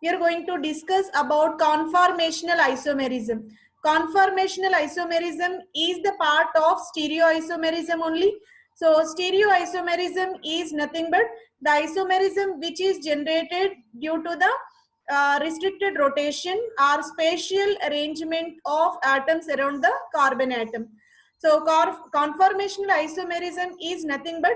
we are going to discuss about conformational isomerism. Conformational isomerism is the part of stereoisomerism only. So stereoisomerism is nothing but the isomerism which is generated due to the restricted rotation or spatial arrangement of atoms around the carbon atom. So conformational isomerism is nothing but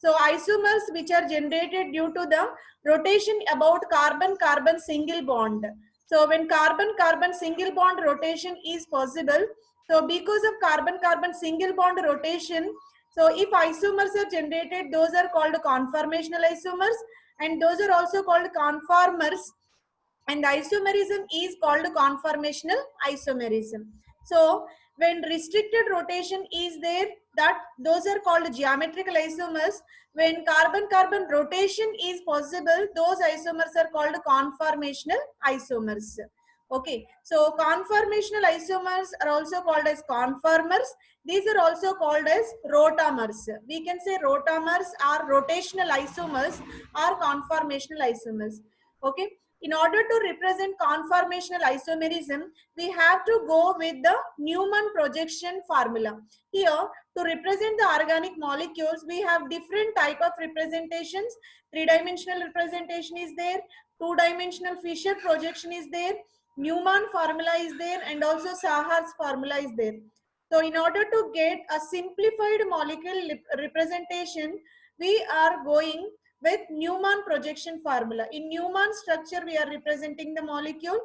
isomers which are generated due to the rotation about carbon-carbon single bond. So when carbon-carbon single bond rotation is possible, so because of carbon-carbon single bond rotation, so if isomers are generated, those are called conformational isomers, and those are also called conformers, and isomerism is called conformational isomerism. So when restricted rotation is there, that those are called geometrical isomers. When carbon-carbon rotation is possible, those isomers are called conformational isomers. Okay, so conformational isomers are also called as conformers. These are also called as rotamers. We can say rotamers are rotational isomers or conformational isomers. Okay, in order to represent conformational isomerism, we have to go with the Newman projection formula. Here, to represent the organic molecules, we have different type of representations. Three-dimensional representation is there, two-dimensional Fisher projection is there, Newman formula is there, and also Sahar's formula is there. So in order to get a simplified molecule representation, we are going with Newman projection formula. In Newman structure, we are representing the molecule.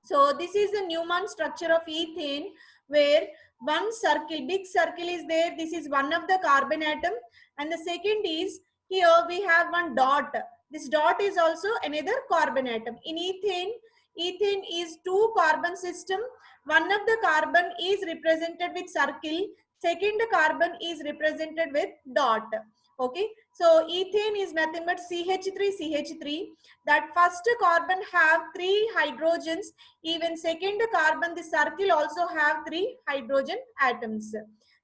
So this is the Newman structure of ethane, where one circle, big circle is there. This is one of the carbon atom. And the second is, here we have one dot. This dot is also another carbon atom. In ethane, ethane is two carbon system. One of the carbon is represented with circle. Second carbon is represented with dot. Okay, so ethane is nothing but CH3, that first carbon have 3 hydrogens, even second carbon, the circle also have 3 hydrogen atoms.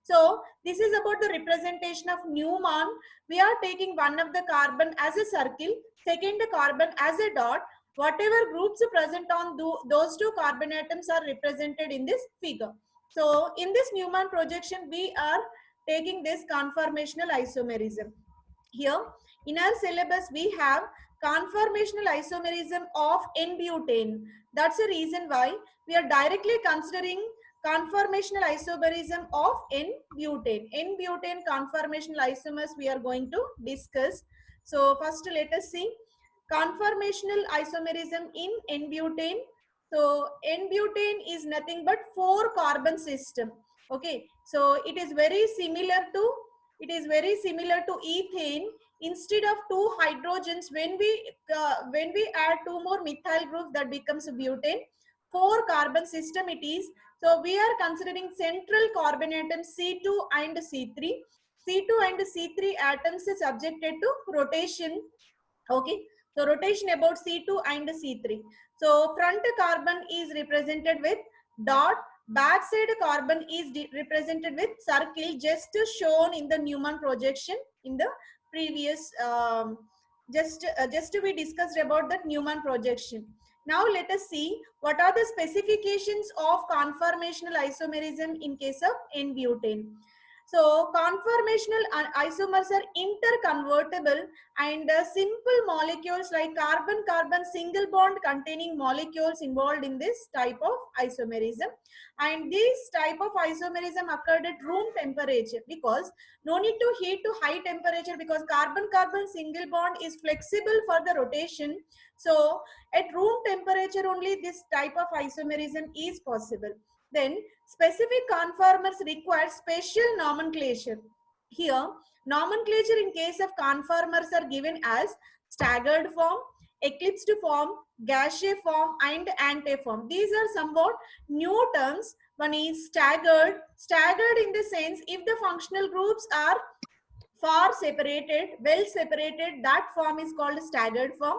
So this is about the representation of Newman. We are taking one of the carbon as a circle, second carbon as a dot. Whatever groups present on those two carbon atoms are represented in this figure. So in this Newman projection, we are taking this conformational isomerism. Here in our syllabus, we have conformational isomerism of N-butane. That's the reason why we are directly considering conformational isomerism of N-butane. N-butane conformational isomers we are going to discuss. So first let us see conformational isomerism in N-butane. So N-butane is nothing but 4 carbon system. Okay, so it is very similar to ethane. Instead of 2 hydrogens, when we add 2 more methyl groups, that becomes butane. 4 carbon system it is. So we are considering central carbon atoms C2 and C3. C2 and C3 atoms is subjected to rotation. Okay, so rotation about C2 and C3. So front carbon is represented with dot, backside carbon is represented with circle, just shown in the Newman projection in the previous just we discussed about that Newman projection. Now let us see what are the specifications of conformational isomerism in case of N-butane. So conformational isomers are interconvertible, and simple molecules like carbon-carbon single bond containing molecules involved in this type of isomerism. And this type of isomerism occurred at room temperature, because no need to heat to high temperature, because carbon-carbon single bond is flexible for the rotation. So at room temperature only this type of isomerism is possible. Then specific conformers require special nomenclature. Here, nomenclature in case of conformers are given as staggered form, eclipsed form, gaseous form, and antiform. These are somewhat new terms. One is staggered. Staggered in the sense, if the functional groups are far separated, well separated, that form is called staggered form.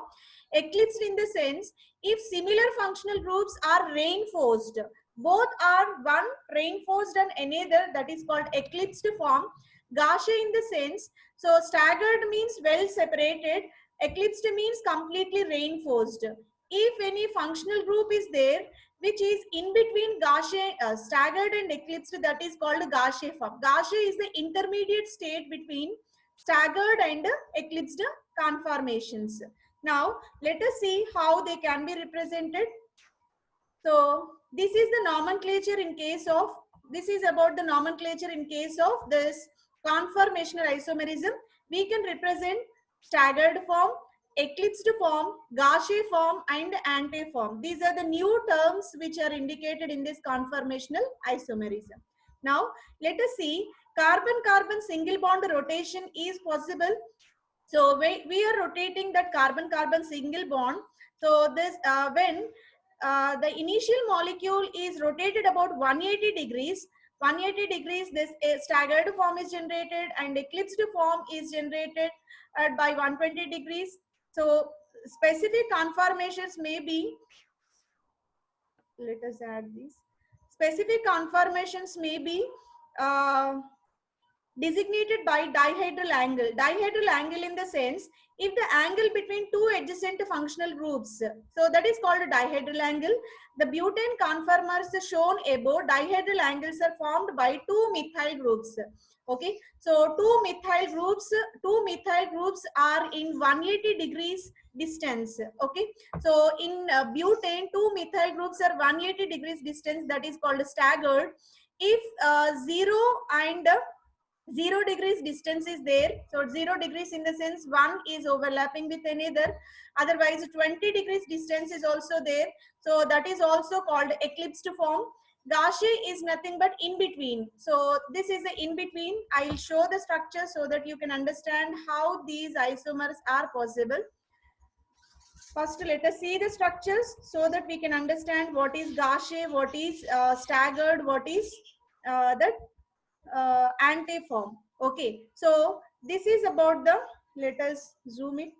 Eclipsed in the sense, if similar functional groups are reinforced, both are one reinforced and another, that is called eclipsed form. Gaseous in the sense, so staggered means well separated, eclipsed means completely reinforced. if any functional group is there which is in between Gaussian, staggered and eclipsed, that is called Gaussian form. Gaussian is the intermediate state between staggered and eclipsed conformations. Now let us see how they can be represented. So this is the nomenclature in case of, this is about the nomenclature in case of this conformational isomerism. We can represent staggered form, eclipsed form, Gaussian form and antiform. These are the new terms which are indicated in this conformational isomerism. Now let us see, carbon-carbon single bond rotation is possible. So we are rotating that carbon-carbon single bond. So this when the initial molecule is rotated about 180 degrees, 180 degrees, this staggered form is generated and eclipsed form is generated by 120 degrees. So specific conformations may be, let us add these. Specific conformations may be uh, designated by dihedral angle. Dihedral angle in the sense, if the angle between two adjacent functional groups, so that is called a dihedral angle. The butane conformers shown above, dihedral angles are formed by two methyl groups. Okay, so two methyl groups are in 180 degrees distance. Okay, so in butane, two methyl groups are 180 degrees distance, that is called staggered. If 0 and 0 degrees distance is there, so 0 degrees in the sense one is overlapping with another, otherwise 20 degrees distance is also there, so that is also called eclipsed form. Gaussian is nothing but in between, so this is the in between. I'll show the structure so that you can understand how these isomers are possible. First let us see the structures so that we can understand what is Gaussian, what is staggered, what is that antiform. Okay, so this is about the, let us zoom it.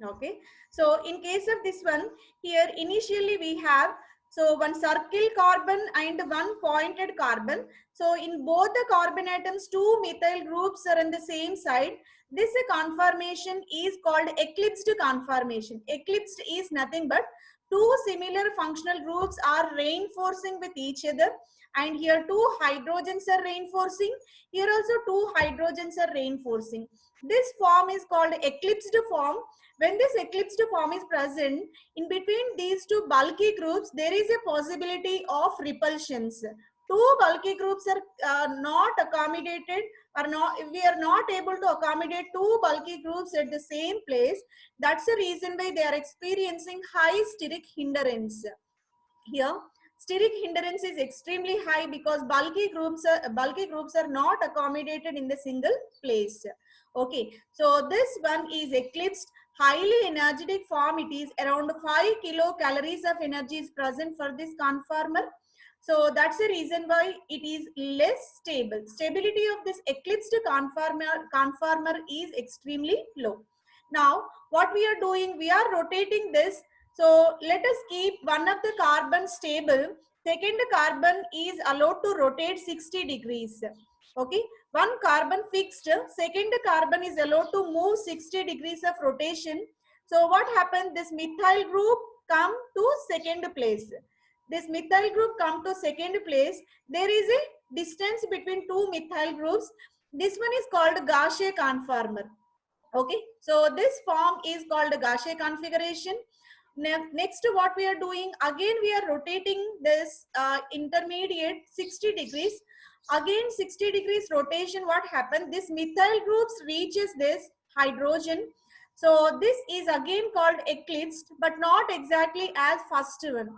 Okay, so in case of this one, here initially we have, so one circle carbon and one pointed carbon. So in both the carbon atoms, two methyl groups are on the same side. This conformation is called eclipsed conformation. Eclipsed is nothing but two similar functional groups are reinforcing with each other, and here two hydrogens are reinforcing, here also two hydrogens are reinforcing. This form is called eclipsed form. When this eclipsed form is present, in between these two bulky groups, there is a possibility of repulsions. Two bulky groups are not accommodated, or not, we are not able to accommodate two bulky groups at the same place. That's the reason why they are experiencing high steric hindrance. Here, steric hindrance is extremely high because bulky groups are not accommodated in the single place. Okay, so this one is eclipsed, highly energetic form. It is around 5 kilocalories of energy is present for this conformer. So that's the reason why it is less stable. Stability of this eclipsed conformer is extremely low. Now what we are doing, we are rotating this. So let us keep one of the carbon stable. Second carbon is allowed to rotate 60 degrees. Okay, one carbon fixed, second carbon is allowed to move 60 degrees of rotation. So what happened, this methyl group come to second place. This methyl group come to second place. There is a distance between two methyl groups. This one is called Gaussian conformer. Okay, so this form is called Gaussian configuration. Next, what we are doing, again we are rotating this intermediate 60 degrees. Again 60 degrees rotation, what happened, this methyl groups reaches this hydrogen. So this is again called eclipsed, but not exactly as first one.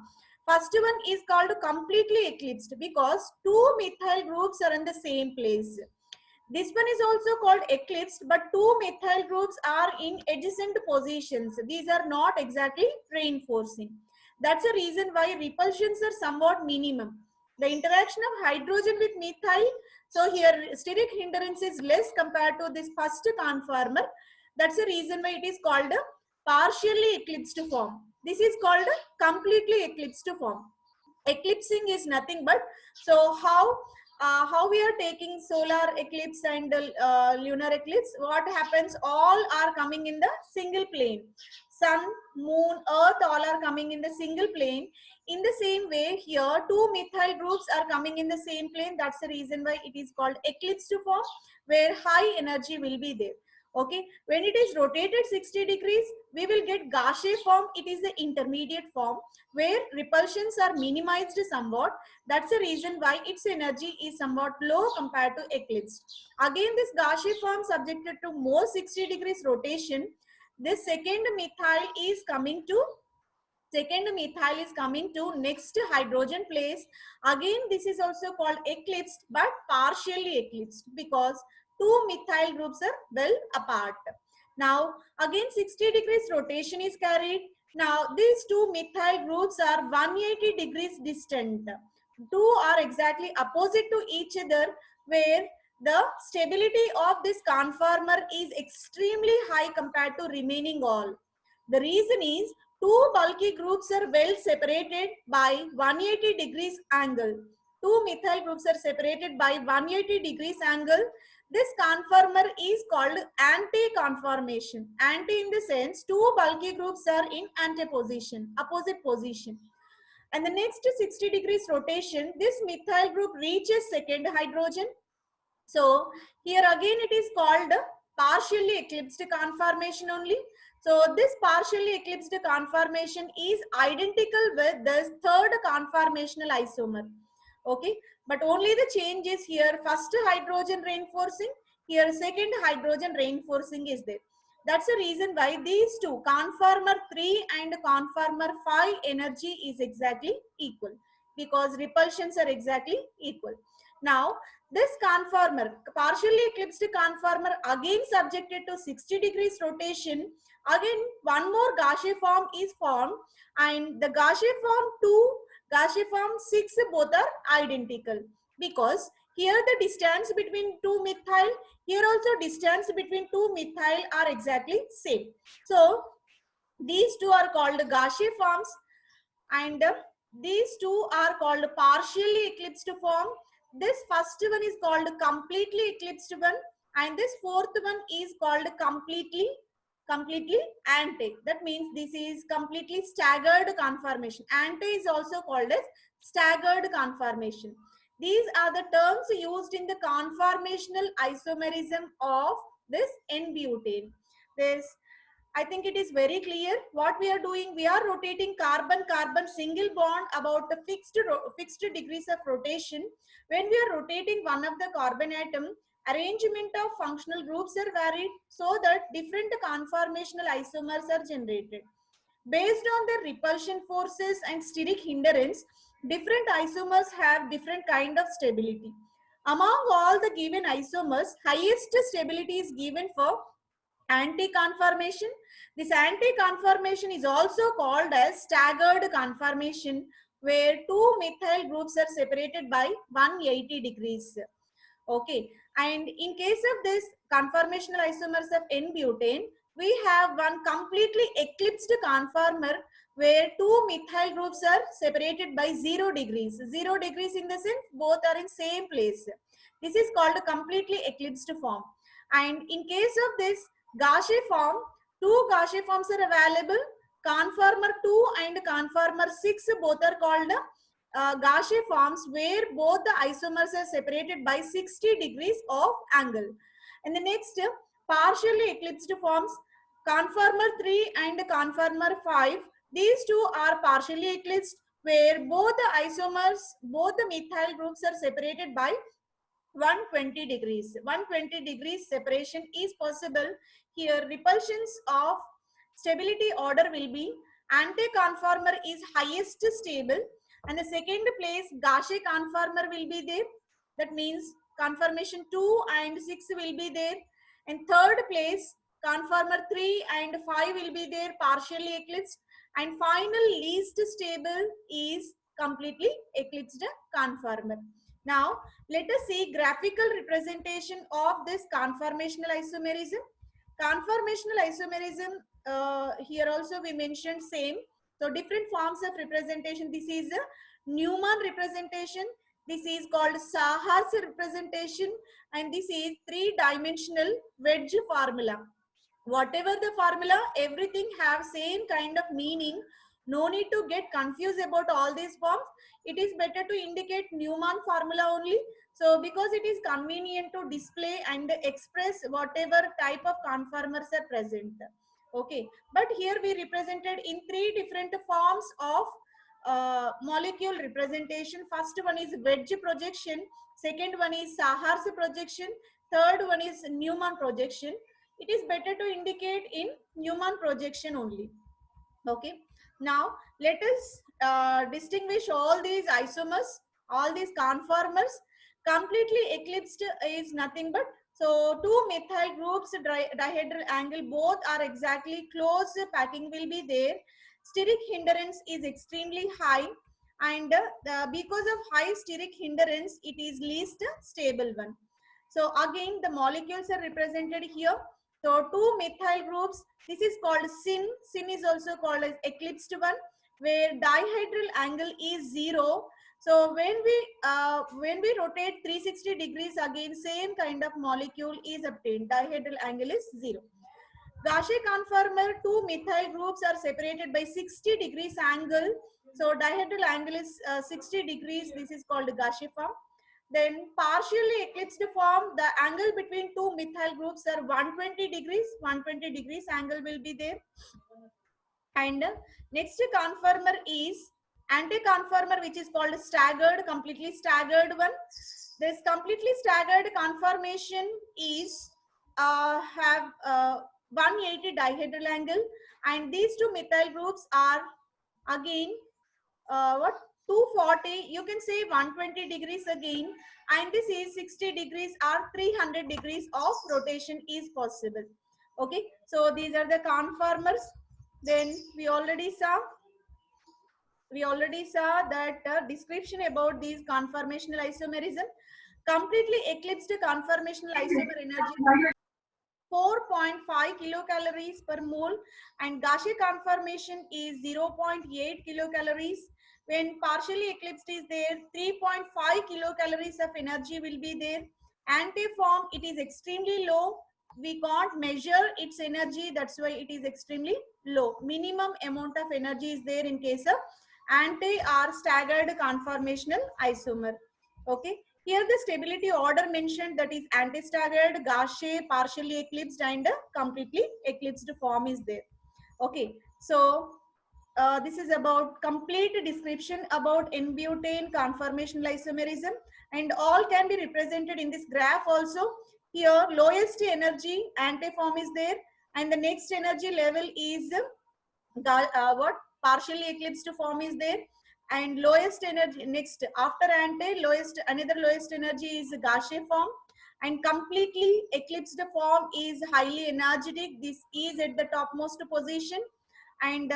First one is called completely eclipsed because two methyl groups are in the same place. This one is also called eclipsed, but two methyl groups are in adjacent positions. These are not exactly reinforcing. That's the reason why repulsions are somewhat minimum. The interaction of hydrogen with methyl, so here steric hindrance is less compared to this first conformer. That's the reason why it is called a partially eclipsed form. This is called a completely eclipsed form. Eclipsing is nothing but, so how how we are taking solar eclipse and lunar eclipse, what happens, all are coming in the single plane. Sun, moon, earth, all are coming in the single plane. In the same way here, two methyl groups are coming in the same plane. That's the reason why it is called eclipse to form, where high energy will be there. Okay, when it is rotated 60 degrees, we will get Gaussian form. It is the intermediate form where repulsions are minimized somewhat. That's the reason why its energy is somewhat low compared to eclipse. Again, this Gaussian form subjected to more 60 degrees rotation. This second methyl is coming to next hydrogen place. Again, this is also called eclipsed, but partially eclipsed because two methyl groups are well apart. Now, again 60 degrees rotation is carried. Now, these two methyl groups are 180 degrees distant. Two are exactly opposite to each other, where the stability of this conformer is extremely high compared to remaining all. The reason is two bulky groups are well separated by 180 degrees angle. Two methyl groups are separated by 180 degrees angle. This conformer is called anti-conformation. Anti in the sense two bulky groups are in antiposition, opposite position. And the next 60 degrees rotation, this methyl group reaches second hydrogen. So here again it is called partially eclipsed conformation only. So this partially eclipsed conformation is identical with this third conformational isomer. Okay, but only the change is here first hydrogen reinforcing, here second hydrogen reinforcing is there. That's the reason why these two, conformer 3 and conformer 5 energy is exactly equal, because repulsions are exactly equal. Now, this conformer, partially eclipsed conformer, again subjected to 60 degrees rotation. Again, one more Gaussian form is formed, and the Gaussian form 2, Gaussian form 6, both are identical, because here the distance between two methyl, here also distance between two methyl are exactly same. So these two are called Gaussian forms, and these two are called partially eclipsed form. This first one is called completely eclipsed one, and this fourth one is called completely anti. That means this is completely staggered conformation. Anti is also called as staggered conformation. These are the terms used in the conformational isomerism of this N-butane. This, I think it is very clear what we are doing. We are rotating carbon-carbon single bond about the fixed degrees of rotation. When we are rotating one of the carbon atom, arrangement of functional groups are varied so that different conformational isomers are generated. Based on the repulsion forces and steric hindrance, different isomers have different kind of stability. Among all the given isomers, highest stability is given for anti-conformation. This anti-conformation is also called as staggered conformation, where two methyl groups are separated by 180 degrees. Okay, and in case of this conformational isomers of N-butane, we have one completely eclipsed conformer where two methyl groups are separated by 0 degrees. 0 degrees in the sense both are in same place. This is called a completely eclipsed form. And in case of this Gaussian form, two Gaussian forms are available. Conformer 2 and conformer 6 both are called Gaussian forms, where both the isomers are separated by 60 degrees of angle. And the next, partially eclipsed forms, conformer 3 and conformer 5. These two are partially eclipsed, where both the isomers, both the methyl groups are separated by 120 degrees. 120 degrees separation is possible. Here repulsions of stability order will be anti-conformer is highest stable, and the second place Gaussian conformer will be there. That means conformation 2 and 6 will be there, and third place conformer 3 and 5 will be there, partially eclipsed, and final least stable is completely eclipsed conformer. Now let us see graphical representation of this conformational isomerism. Conformational isomerism, here also we mentioned same. So different forms of representation. This is a Newman representation. This is called Sahar's representation, and this is three-dimensional wedge formula. Whatever the formula, everything have same kind of meaning. No need to get confused about all these forms. It is better to indicate Newman formula only. So because it is convenient to display and express whatever type of conformers are present. Okay, but here we represented in three different forms of molecule representation. First one is wedge projection, second one is Sahar's projection, third one is Newman projection. It is better to indicate in Newman projection only. Okay, now let us distinguish all these isomers, all these conformers. Completely eclipsed is nothing but, so two methyl groups dihedral angle, both are exactly close packing will be there. Steric hindrance is extremely high, and because of high steric hindrance, it is least stable one. So again, the molecules are represented here. So two methyl groups, this is called syn. Syn is also called as eclipsed one, where dihedral angle is 0. So when we rotate 360 degrees, again same kind of molecule is obtained. Dihedral angle is 0. Gaussian conformer, two methyl groups are separated by 60 degrees angle. So dihedral angle is 60 degrees. This is called Gaussian form. Then partially eclipsed form, the angle between two methyl groups are 120 degrees. 120 degrees angle will be there. And next conformer is anti-conformer, which is called staggered, completely staggered one. This completely staggered conformation is have 180 dihedral angle, and these two methyl groups are again what 240, you can say 120 degrees again, and this is 60 degrees or 300 degrees of rotation is possible. Okay, so these are the conformers. Then we already saw that description about these conformational isomerism. Completely eclipsed conformational isomer energy 4.5 kilocalories per mole, and Gaussian conformation is 0.8 kilocalories. When partially eclipsed is there, 3.5 kilocalories of energy will be there. Antiform, it is extremely low. We can't measure its energy, that's why it is extremely low. Minimum amount of energy is there in case of anti or staggered conformational isomer. Okay, here the stability order mentioned, that is anti-staggered, Gaussian, partially eclipsed, and completely eclipsed form is there. Okay, so this is about complete description about N-butane conformational isomerism, and all can be represented in this graph also. Here lowest energy antiform is there, and the next energy level is what partially eclipsed form is there, and lowest energy next after anti lowest, another lowest energy is Gaussian form, and completely eclipsed form is highly energetic. This is at the topmost position, and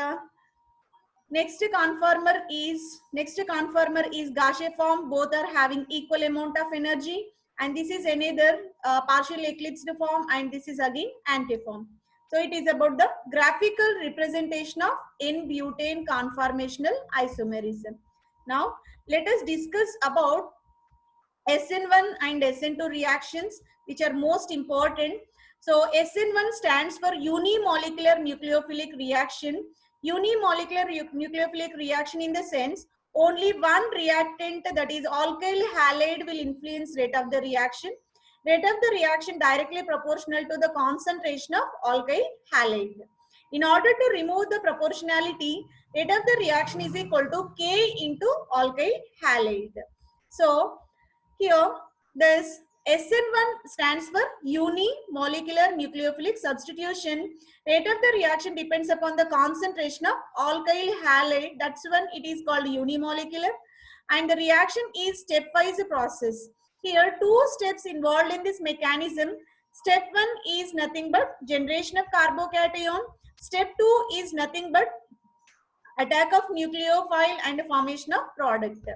next conformer is Gaussian form. Both are having equal amount of energy, and this is another partially eclipsed form, and this is again antiform. So it is about the graphical representation of N-butane conformational isomerism. Now let us discuss about SN1 and SN2 reactions, which are most important. So SN1 stands for unimolecular nucleophilic reaction. Unimolecular nucleophilic reaction in the sense only one reactant, that is alkyl halide, will influence rate of the reaction. Rate of the reaction directly proportional to the concentration of alkyl halide. In order to remove the proportionality, rate of the reaction is equal to K into alkyl halide. So here, this SN1 stands for unimolecular nucleophilic substitution. Rate of the reaction depends upon the concentration of alkyl halide. That's when it is called unimolecular. And the reaction is stepwise process. Here, two steps involved in this mechanism. Step 1 is nothing but generation of carbocation. Step 2 is nothing but attack of nucleophile and formation of product.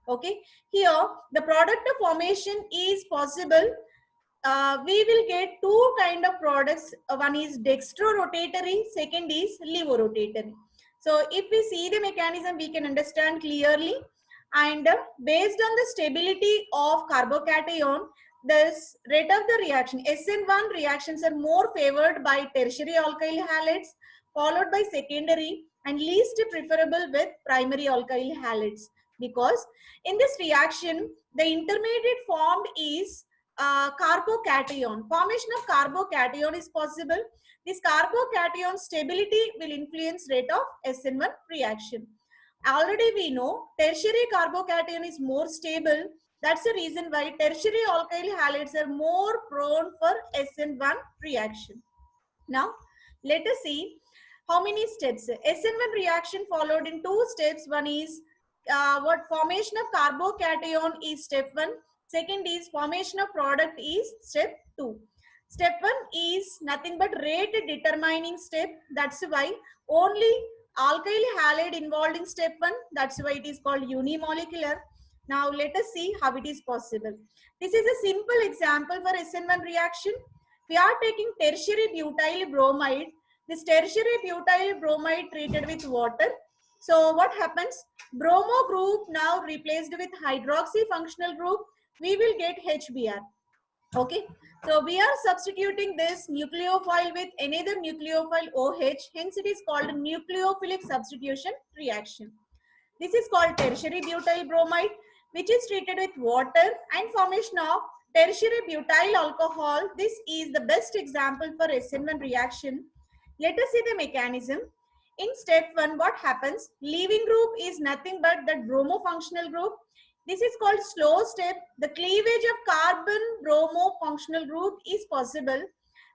Okay, here the product of formation is possible. We will get two kind of products. One is dextrorotatory, second is levorotatory. So if we see the mechanism, we can understand clearly. And based on the stability of carbocation, this rate of the reaction, SN1 reactions are more favored by tertiary alkyl halides, followed by secondary, and least preferable with primary alkyl halides. Because in this reaction, the intermediate formed is carbocation. Formation of carbocation is possible. This carbocation stability will influence rate of SN1 reaction. Already we know tertiary carbocation is more stable. That's the reason why tertiary alkyl halides are more prone for SN1 reaction. Now, let us see how many steps. SN1 reaction followed in two steps. One is what formation of carbocation is step 1. Second is formation of product is step 2. Step 1 is nothing but rate determining step. That's why only alkyl halide involved in step 1. That's why it is called unimolecular. Now let us see how it is possible. This is a simple example for SN1 reaction. We are taking tertiary butyl bromide. This tertiary butyl bromide treated with water. So what happens? Bromo group now replaced with hydroxy functional group. We will get HBr. Okay. So we are substituting this nucleophile with another nucleophile OH. Hence it is called nucleophilic substitution reaction. This is called tertiary butyl bromide, which is treated with water and formation of tertiary butyl alcohol. This is the best example for SN1 reaction. Let us see the mechanism. In step 1, what happens? Leaving group is nothing but that bromo-functional group. This is called slow step. The cleavage of carbon-bromo functional group is possible.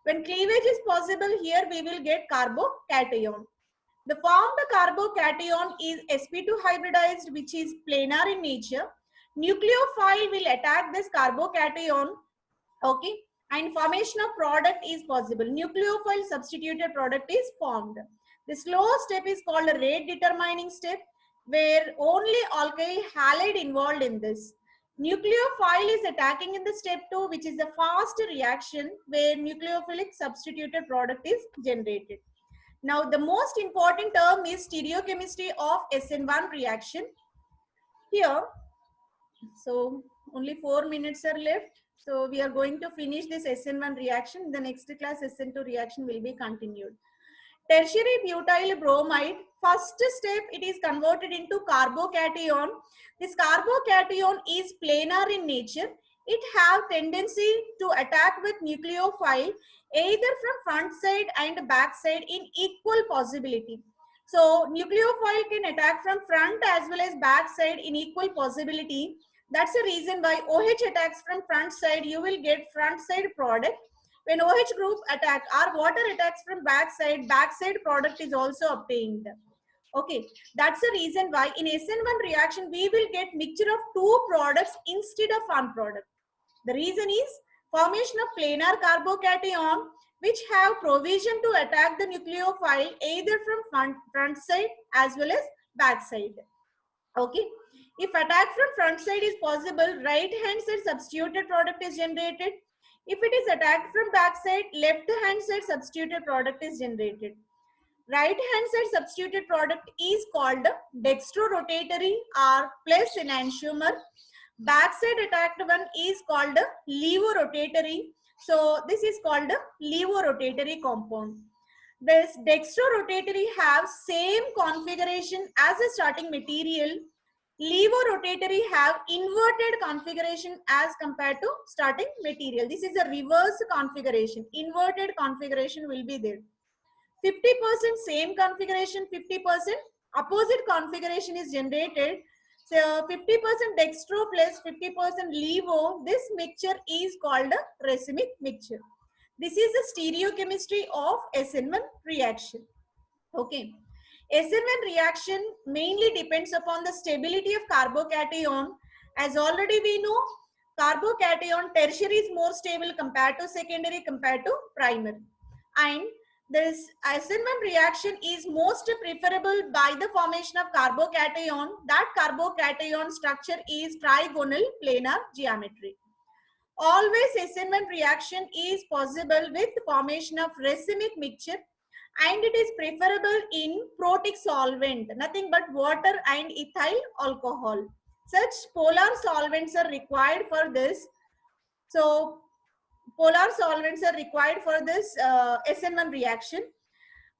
When cleavage is possible, here we will get carbocation. The formed carbocation is sp2 hybridized, which is planar in nature. Nucleophile will attack this carbocation, okay, and formation of product is possible. Nucleophile substituted product is formed. The slow step is called a rate determining step, where only alkyl halide involved in this. Nucleophile is attacking in the step 2, which is a fast reaction where nucleophilic substituted product is generated. Now, the most important term is stereochemistry of SN1 reaction. Here, so only 4 minutes are left. So we are going to finish this SN1 reaction. In the next class, SN2 reaction will be continued. Tertiary butyl bromide, first step, it is converted into carbocation. This carbocation is planar in nature. It have tendency to attack with nucleophile either from front side and back side in equal possibility. So nucleophile can attack from front as well as back side in equal possibility. That's the reason why OH attacks from front side, you will get front side product. When OH group attack or water attacks from back side product is also obtained. Okay, that's the reason why in SN1 reaction we will get mixture of two products instead of one product. The reason is formation of planar carbocation which have provision to attack the nucleophile either from front side as well as back side. Okay, if attack from front side is possible, right hand side substituted product is generated. If it is attacked from back side, left hand side substituted product is generated. Right hand side substituted product is called dextrorotatory or plus enantiomer. Back side attacked one is called levorotatory. So this is called levorotatory compound. This dextrorotatory have same configuration as a starting material. Levorotatory have inverted configuration as compared to starting material. This is a reverse configuration. Inverted configuration will be there. 50% same configuration, 50% opposite configuration is generated. So 50% dextro plus 50% levo, this mixture is called a racemic mixture. This is the stereochemistry of SN1 reaction. Okay. SN1 reaction mainly depends upon the stability of carbocation. As already we know, carbocation tertiary is more stable compared to secondary compared to primary. And this SN1 reaction is most preferable by the formation of carbocation. That carbocation structure is trigonal planar geometry. Always SN1 reaction is possible with formation of racemic mixture, and it is preferable in protic solvent, nothing but water and ethyl alcohol. Such polar solvents are required for this. So polar solvents are required for this SN1 reaction.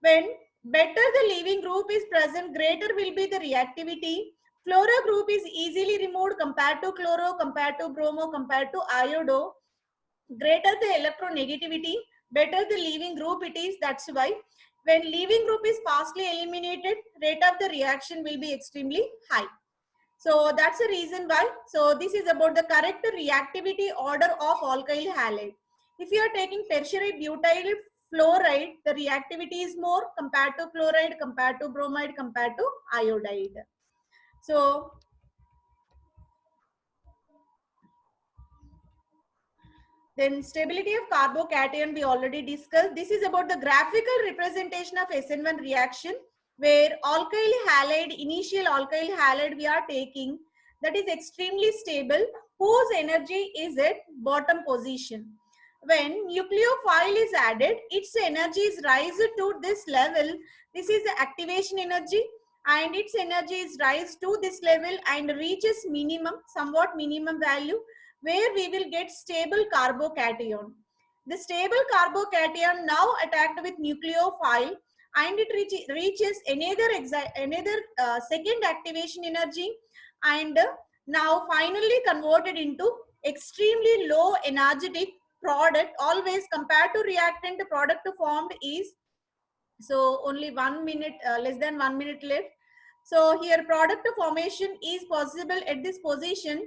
When better the leaving group is present, greater will be the reactivity. Fluoro group is easily removed compared to chloro, compared to bromo, compared to iodo. Greater the electronegativity, better the leaving group it is. That's why when leaving group is fastly eliminated, rate of the reaction will be extremely high. So that's the reason why. So this is about the correct reactivity order of alkyl halide. If you are taking tertiary butyl fluoride, the reactivity is more compared to chloride, compared to bromide, compared to iodide. So then stability of carbocation we already discussed. This is about the graphical representation of SN1 reaction where alkyl halide, initial alkyl halide we are taking, that is extremely stable, whose energy is at bottom position. When nucleophile is added, its energy is rise to this level. This is the activation energy and its energy is rise to this level and reaches minimum, somewhat minimum value, where we will get stable carbocation. The stable carbocation now attacked with nucleophile and it reaches another second activation energy and now finally converted into extremely low energetic product. Always compared to reactant, the product formed is, so only 1 minute, less than 1 minute left. So here product formation is possible at this position